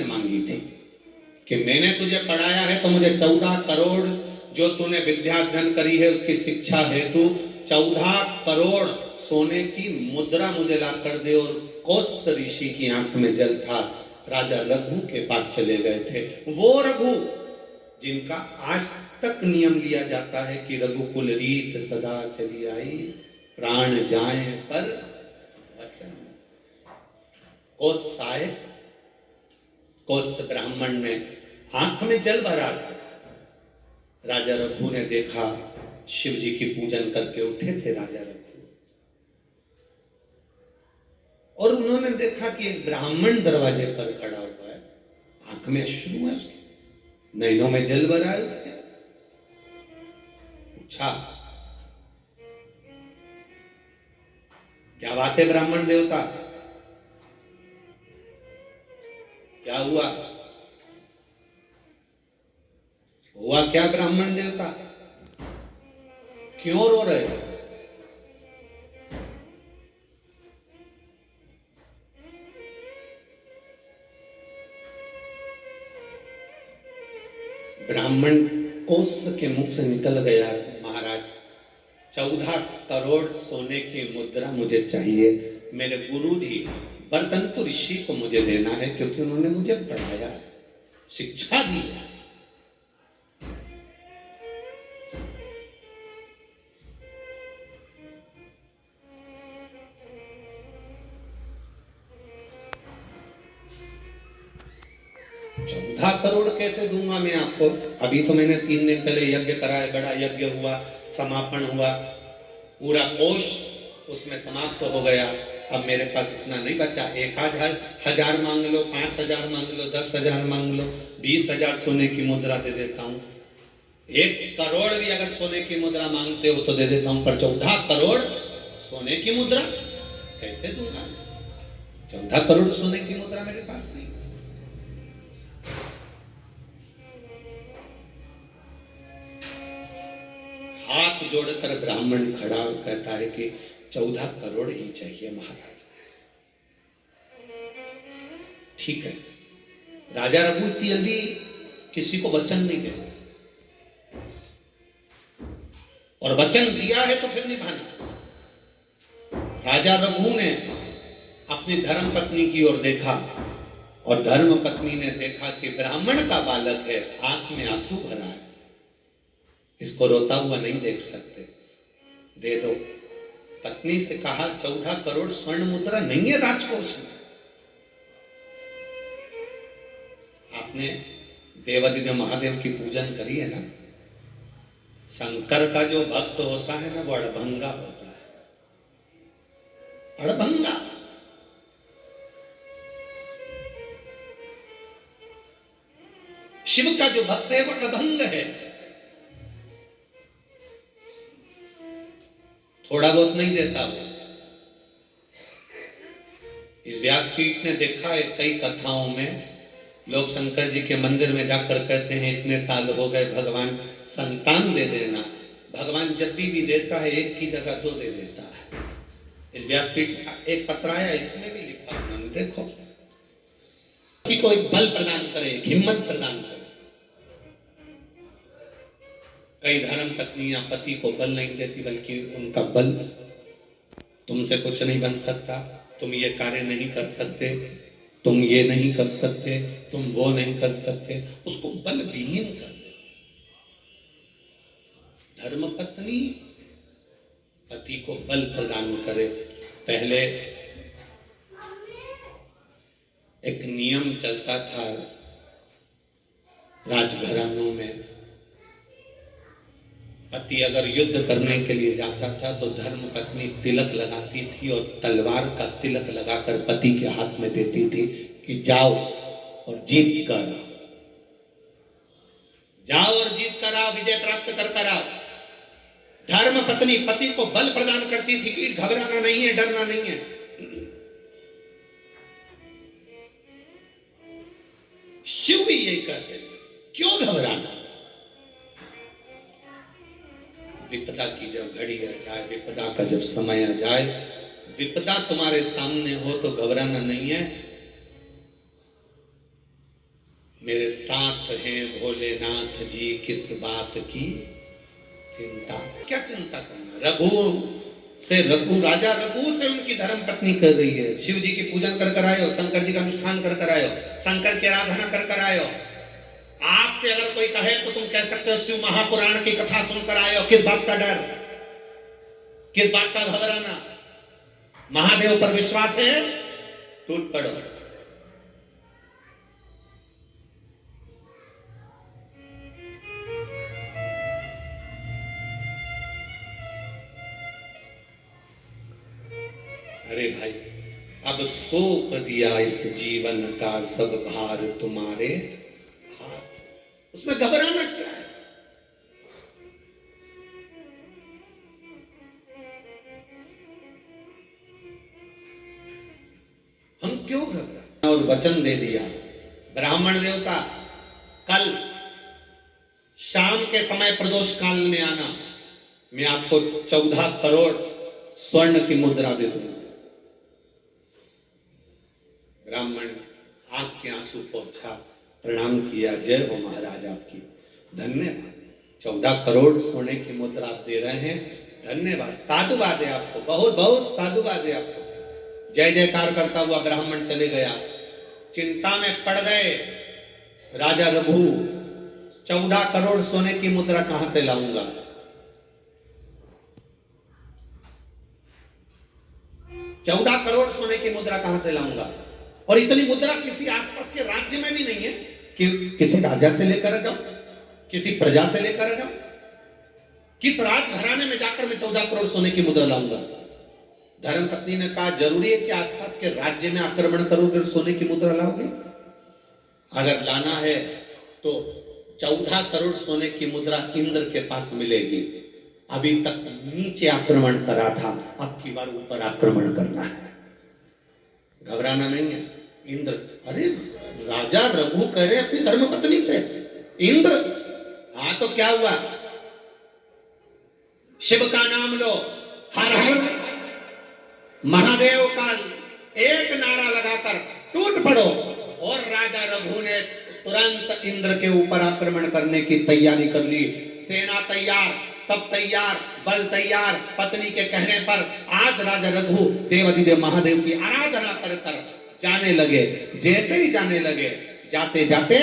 मांगी थी कि मैंने तुझे पढ़ाया है तो मुझे 14 करोड़ जो तूने विद्याध्ययन करी है उसकी शिक्षा हेतु 14 करोड़ सोने की मुद्रा मुझे ला कर दे। और कौत्स ऋषि की आंख में जल था, राजा रघु के पास चले गए थे। वो रघु जिनका आज तक नियम लिया जाता है कि रघुकुल रीत सदा चली आई, प्राण जाए पर वचन। कौत्स आए, कौत्स ब्राह्मण ने आंख में जल भरा था। राजा रघु ने देखा, शिव जी की पूजन करके उठे थे राजा रघु, और उन्होंने देखा कि एक ब्राह्मण दरवाजे पर खड़ा हुआ है, आंख में अश्रु है उसके, नैनों में जल भरा है उसके। पूछा, क्या बात है ब्राह्मण देवता, क्या हुआ? हुआ क्या ब्राह्मण देवता, क्यों रो रहे हो? ब्राह्मण कौत्स के मुख से निकल गया, महाराज 14 करोड़ सोने की मुद्रा मुझे चाहिए। मेरे गुरुजी वर्तंतु ऋषि को मुझे देना है, क्योंकि उन्होंने मुझे पढ़ाया, शिक्षा दी। चौदह करोड़ कैसे दूंगा मैं आपको? अभी तो मैंने 3 दिन पहले यज्ञ कराया, बड़ा यज्ञ हुआ, समापन हुआ, पूरा कोष उसमें समाप्त हो गया। अब मेरे पास इतना नहीं बचा। 1,000 मांग लो, 5,000 मांग लो, 10,000 मांग लो, 20,000 सोने की मुद्रा दे देता हूँ। 1 करोड़ भी अगर सोने की मुद्रा मांगते हो तो दे देता हूँ, पर 14 करोड़ सोने की मुद्रा कैसे दूंगा? 14 करोड़ सोने की मुद्रा मेरे पास नहीं। हाथ जोड़कर ब्राह्मण खड़ा और कहता है कि 14 करोड़ ही चाहिए महाराज। ठीक है, राजा रघु इतनी जल्दी किसी को वचन नहीं दे, और वचन दिया है तो फिर निभाना। राजा रघु ने अपनी धर्म पत्नी की ओर देखा, और धर्म पत्नी ने देखा कि ब्राह्मण का बालक है, आंख में आंसू भरा है, इसको रोता हुआ नहीं देख सकते, दे दो। पत्नी से कहा, 14 करोड़ स्वर्ण मुद्रा नहीं है राजकोष में। आपने देवादिदेव महादेव की पूजन करी है ना, शंकर का जो भक्त होता है ना, वो अड़भंगा होता है, अड़भंगा। शिव का जो भक्त है वो अड़भंग है, थोड़ा बहुत नहीं देता वो। इस व्यासपीठ ने देखा है कई कथाओं में लोग शंकर जी के मंदिर में जाकर कहते हैं, इतने साल हो गए भगवान संतान दे देना। भगवान जब भी देता है 1 की जगह 2 दे देता है। इस व्यासपीठ एक पत्र आया, इसमें भी लिखा उन्होंने, देखो कि कोई बल प्रदान करे, हिम्मत प्रदान करे। कई धर्म पत्नियां पति को बल नहीं देती, बल्कि उनका बल, तुमसे कुछ नहीं बन सकता, तुम ये कार्य नहीं कर सकते, तुम ये नहीं कर सकते, तुम वो नहीं कर सकते, उसको बल विहीन कर दे। धर्म पत्नी पति को बल प्रदान करे। पहले एक नियम चलता था राजघरानों में, पति अगर युद्ध करने के लिए जाता था तो धर्म पत्नी तिलक लगाती थी, और तलवार का तिलक लगाकर पति के हाथ में देती थी कि जाओ और जीत कर आओ, जाओ और जीत कर आओ, विजय प्राप्त कर आओ। धर्म पत्नी पति को बल प्रदान करती थी कि घबराना नहीं है, डरना नहीं है। शिव भी यही कहते, क्यों घबराना? विपदा की जब घड़ी आ जाए, विपदा का जब समय आ जाए, विपदा तुम्हारे सामने हो तो घबराना नहीं है, मेरे साथ हैं भोलेनाथ जी, किस बात की चिंता। क्या चिंता करना? रघु राजा रघु से उनकी धर्म पत्नी कर रही है। शिव जी की पूजन कर कर आए हो, शंकर जी का अनुष्ठान कर कर आए हो, शंकर की आराधना कर कर आए हो। आपसे अगर कोई कहे तो तुम कह सकते हो शिव महापुराण की कथा सुनकर आए हो। किस बात का डर, किस बात का घबराना? महादेव पर विश्वास है, टूट पड़ो। अरे भाई, अब सौंप दिया इस जीवन का सब भार तुम्हारे हाथ, उसमें घबराना क्या है? हम क्यों घबरा? और वचन दे दिया ब्राह्मण देवता, कल शाम के समय प्रदोष काल में आना, मैं आपको 14 करोड़ स्वर्ण की मुद्रा दे दूंगा। ब्राह्मण आंख के आंसू पहुंचा, प्रणाम किया, जय हो महाराज आपकी, धन्यवाद। 14 करोड़ सोने की मुद्रा आप दे रहे हैं, धन्यवाद, साधुवाद है आपको, बहुत बहुत साधुवाद है आपको। जय जयकार करता हुआ ब्राह्मण चले गया। चिंता में पड़ गए राजा रघु, 14 करोड़ सोने की मुद्रा कहां से लाऊंगा? 14 करोड़ सोने की मुद्रा कहां से लाऊंगा? और इतनी मुद्रा किसी आसपास के राज्य में भी नहीं है कि किसी राजा से लेकर जाऊं, किसी प्रजा से लेकर जाऊं। किस राजघराने में जाकर मैं 14 करोड़ सोने की मुद्रा लाऊंगा? धर्मपत्नी ने कहा, जरूरी है कि आसपास के राज्य में आक्रमण करोगे और सोने की मुद्रा लाओगे? अगर लाना है तो 14 करोड़ सोने की मुद्रा इंद्र के पास मिलेगी। अभी तक नीचे आक्रमण करा था, अब की बार ऊपर आक्रमण करना है। घबराना नहीं है। इंद्र, अरे राजा रघु कह रहे अपनी धर्मपत्नी से, इंद्र, हाँ तो क्या हुआ? शिव का नाम लो, हर हर महादेव का एक नारा लगाकर टूट पड़ो। और राजा रघु ने तुरंत इंद्र के ऊपर आक्रमण करने की तैयारी कर ली। सेना तैयार, तब तैयार, बल तैयार। पत्नी के कहने पर आज राजा रघु देवाधिदेव महादेव की आराधना कर कर जाने लगे। जैसे ही जाने लगे, जाते जाते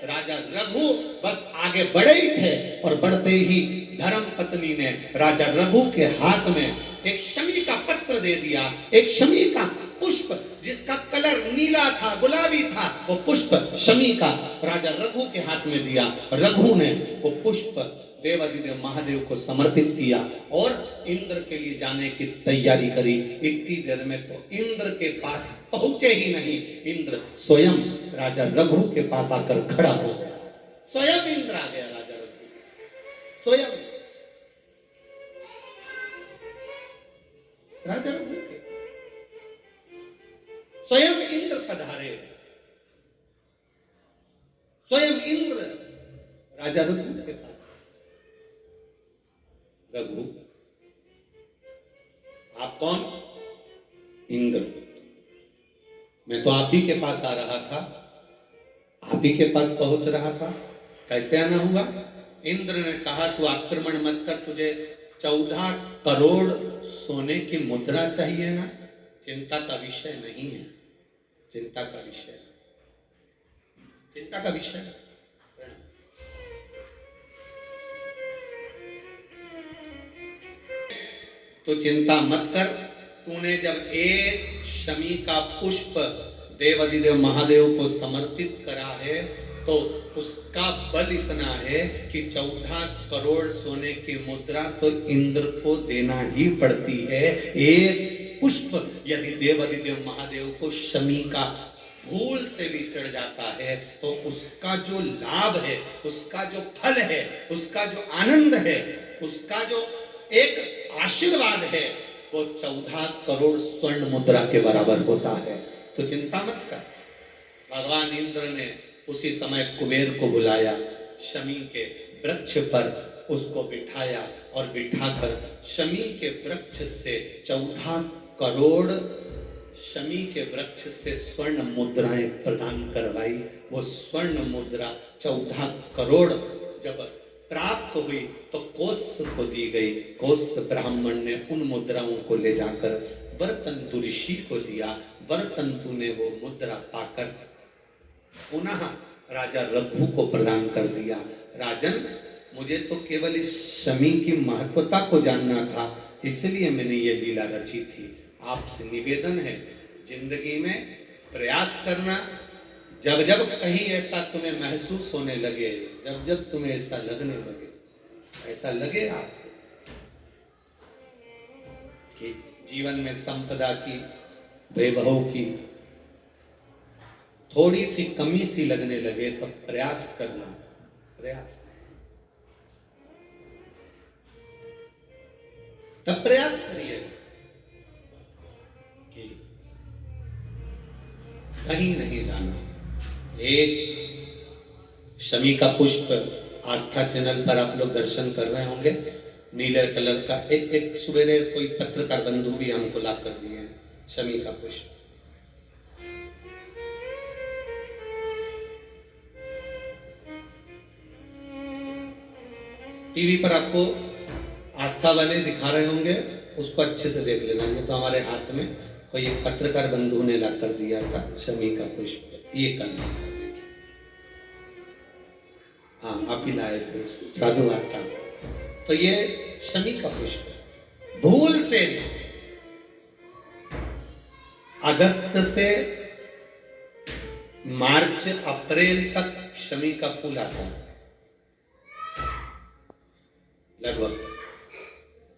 राजा रघु बस आगे बढ़े ही थे, और बढ़ते ही धर्म पत्नी ने राजा रघु के हाथ में एक शमी का पत्र दे दिया, एक शमी का पुष्प जिसका कलर नीला था, गुलाबी था, वो पुष्प शमी का राजा रघु के हाथ में दिया। रघु ने वो पुष्प देवाधिदेव महादेव को समर्पित किया और इंद्र के लिए जाने की तैयारी करी। इतनी देर में तो इंद्र के पास पहुंचे ही नहीं, इंद्र स्वयं राजा रघु के पास आकर खड़ा हो गया। स्वयं इंद्र आ गया, राजा रघु स्वयं राजा रघु के स्वयं इंद्र पधारे, स्वयं इंद्र राजा रघु के पास। रघु, आप कौन? इंद्र। मैं तो आप ही के पास आ रहा था, आप ही के पास पहुंच रहा था। कैसे आना हुआ? इंद्र ने कहा, तू आक्रमण मत कर, तुझे 14 करोड़ सोने की मुद्रा चाहिए ना? चिंता का विषय नहीं है, चिंता का विषय, चिंता का विषय। तो चिंता मत कर, तूने जब एक शमी का पुष्प देवाधिदेव महादेव को समर्पित करा है तो उसका बल इतना है कि 14 करोड़ सोने की मुद्रा तो इंद्र को देना ही पड़ती है। एक पुष्प यदि देवाधिदेव महादेव को शमी का भूल से भी चढ़ जाता है तो उसका जो लाभ है, उसका जो फल है, उसका जो आनंद है, उसका जो एक आशीर्वाद है, वो 14 करोड़ स्वर्ण मुद्रा के बराबर होता है। तो चिंता मत कर। भगवान इंद्र ने उसी समय कुबेर को बुलाया, शमी के वृक्ष पर उसको बिठाया और बिठाकर शमी के वृक्ष से 14 करोड़ शमी के वृक्ष से स्वर्ण मुद्राएं प्रदान करवाई। वो स्वर्ण मुद्रा 14 करोड़ जब प्राप्त हुई तो कोस को दी गई। कोस ब्राह्मण ने उन मुद्राओं को ले जाकर वरतंतु ऋषि को दिया। वरतंतु ने वो मुद्रा पाकर पुनः राजा रघु को प्रदान कर दिया। राजन, मुझे तो केवल इस शमी की महत्वता को जानना था, इसलिए मैंने ये लीला रची थी। आपसे निवेदन है, जिंदगी में प्रयास करना। जब जब कहीं ऐसा तुम्हें महसूस होने लगे, जब जब तुम्हें ऐसा लगने लगे, ऐसा लगे आपको कि जीवन में संपदा की, वैभव की थोड़ी सी कमी सी लगने लगे, तब प्रयास करना। प्रयास, तब प्रयास करिए कि कहीं नहीं जाना। एक शमी का पुष्प आस्था चैनल पर आप लोग दर्शन कर रहे होंगे, नीले कलर का। एक सवेरे कोई पत्रकार बंधु भी हमको ला कर दिए हैं शमी का पुष्प। टीवी पर आपको आस्था वाले दिखा रहे होंगे, उसको अच्छे से देख लेना। ये तो हमारे हाथ में कोई एक पत्रकार बंधु ने ला कर दिया था शमी का पुष्प। ये करना, हाँ आप ही लाए थे, साधुवाद था। तो ये शमी का पुष्प भूल से अगस्त से मार्च अप्रैल तक शमी का फूल आता है। लगभग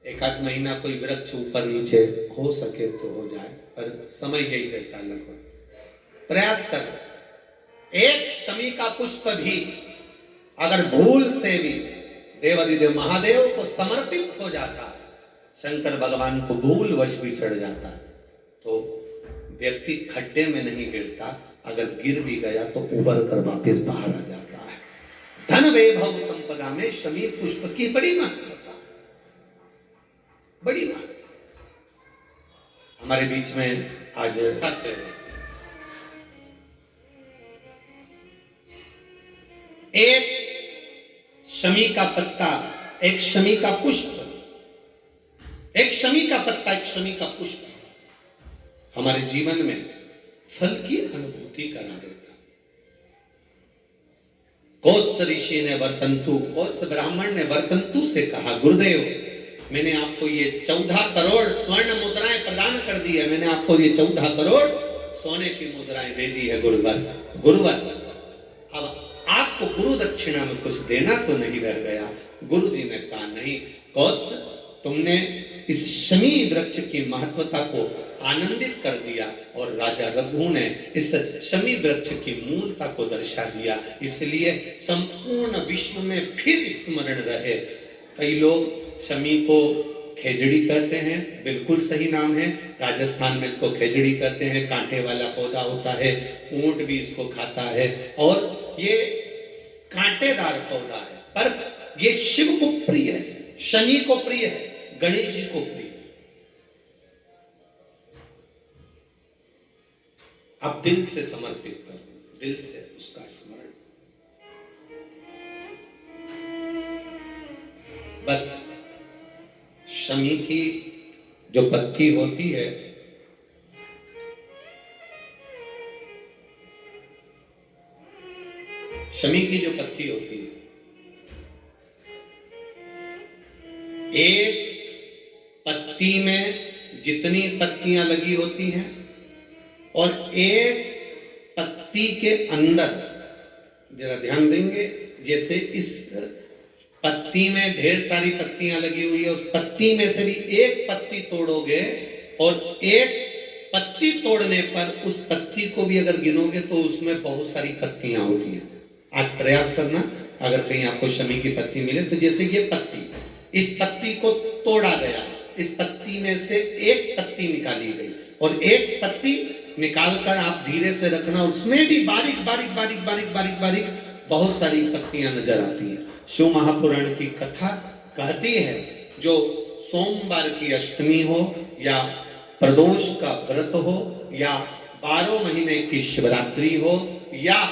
एक आध महीना कोई वृक्ष ऊपर नीचे हो सके तो हो जाए, पर समय यही रहता है। लगभग प्रयास कर। एक शमी का पुष्प भी अगर भूल से भी देवाधिदेव महादेव को समर्पित हो जाता, शंकर भगवान को भूल वश भी चढ़ जाता, तो व्यक्ति खड्डे में नहीं गिरता, अगर गिर भी गया तो उबर कर वापस बाहर आ जाता है। धन वैभव संपदा में शमी पुष्प की बड़ी महत्वता, बड़ी महत्वता। हमारे बीच में आज एक शमी का पत्ता, एक शमी का पुष्प, एक शमी का पत्ता, एक शमी का पुष्प हमारे जीवन में फल की अनुभूति करा देता। कौस ऋषि ने वर्तंतु, कौस ब्राह्मण ने वर्तंतु से कहा, गुरुदेव मैंने आपको ये 14 करोड़ स्वर्ण मुद्राएं प्रदान कर दी है, मैंने आपको ये 14 करोड़ सोने की मुद्राएं दे दी है गुरुवर। अब आपको गुरु दक्षिणा में कुछ देना तो नहीं रह गया। गुरु जी ने कहा, नहीं कौस, तुमने इस शमी वृक्ष की महत्वता को आनंदित कर दिया और राजा रघु ने इस शमी वृक्ष की मूलता को दर्शा दिया, इसलिए संपूर्ण विश्व में फिर स्मरण रहे। कई लोग शमी को खेजड़ी कहते हैं, बिल्कुल सही नाम है। राजस्थान में इसको खेजड़ी कहते हैं, कांटे वाला पौधा होता है, ऊंट भी इसको खाता है और ये कांटेदार पौधा है, पर ये शिव को प्रिय है, शनि को प्रिय है, गणेश जी को प्रिय। आप दिल से समर्पित करो, दिल से उसका स्मरण। बस शमी की जो पत्ती होती है, शमी की जो पत्ती होती है, एक पत्ती में जितनी पत्तियां लगी होती हैं और एक पत्ती के अंदर, जरा ध्यान देंगे, जैसे इस पत्ती में ढेर सारी पत्तियां लगी हुई है, उस पत्ती में से भी एक पत्ती तोड़ोगे और एक पत्ती तोड़ने पर उस पत्ती को भी अगर गिनोगे तो उसमें बहुत सारी पत्तियां होती हैं। आज प्रयास करना, अगर कहीं आपको शमी की पत्ती मिले तो जैसे ये पत्ती, इस पत्ती को तोड़ा गया, इस पत्ती में से एक पत्ती निकाली गई और एक पत्ती निकालकर आप धीरे से रखना, उसमें भी बारीक बारीक बारीक बारीक बारीक बारीक बहुत सारी पत्तियां नजर आती हैं। शिव महापुराण की कथा कहती है, जो सोमवार की अष्टमी हो या प्रदोष का व्रत हो या 12 महीने की शिवरात्रि हो या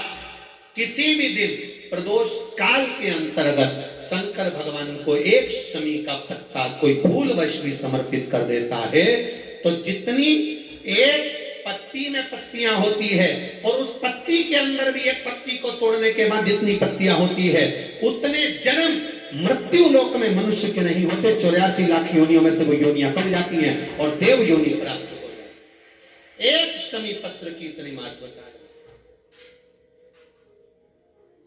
किसी भी दिन प्रदोष काल के अंतर्गत शंकर भगवान को एक शमी का पत्ता कोई भूलवश भी समर्पित कर देता है तो जितनी एक पत्ती में पत्तियां होती है और उस पत्ती के अंदर भी एक पत्ती को तोड़ने के बाद जितनी पत्तियां होती है उतने जन्म मृत्यु लोक में मनुष्य के नहीं होते। 84 लाख योनियों में से वो योनियां कट जाती हैं और देव योनि प्राप्त हो जाती है। एक शमी पत्र की इतनी महत्वता है,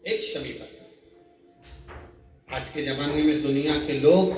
एक शमी पत्र। आज के जमाने में दुनिया के लोग